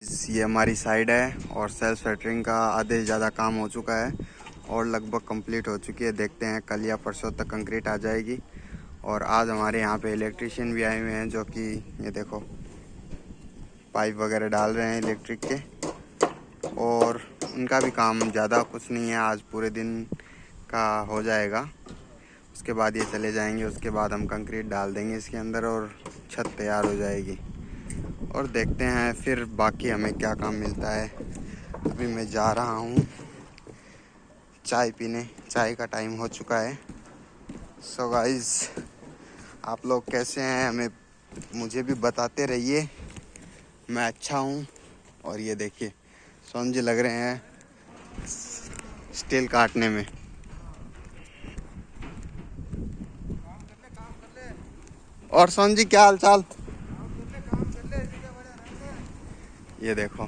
ये हमारी साइड है और सेल्फ सेटरिंग का आधे से ज़्यादा काम हो चुका है और लगभग कंप्लीट हो चुकी है। देखते हैं कल या परसों तक कंक्रीट आ जाएगी। और आज हमारे यहाँ पे इलेक्ट्रिशियन भी आए हुए हैं जो कि ये देखो पाइप वगैरह डाल रहे हैं इलेक्ट्रिक के। और उनका भी काम ज़्यादा कुछ नहीं है, आज पूरे दिन का हो जाएगा। उसके बाद ये चले जाएंगे, उसके बाद हम कंक्रीट डाल देंगे इसके अंदर और छत तैयार हो जाएगी। और देखते हैं फिर बाकी हमें क्या काम मिलता है। अभी मैं जा रहा हूँ चाय पीने, चाय का टाइम हो चुका है। सो गाइस, आप लोग कैसे हैं मुझे भी बताते रहिए। मैं अच्छा हूँ। और ये देखिए सोन जी लग रहे हैं स्टील काटने में। और सोन जी क्या हाल चाल? ये देखो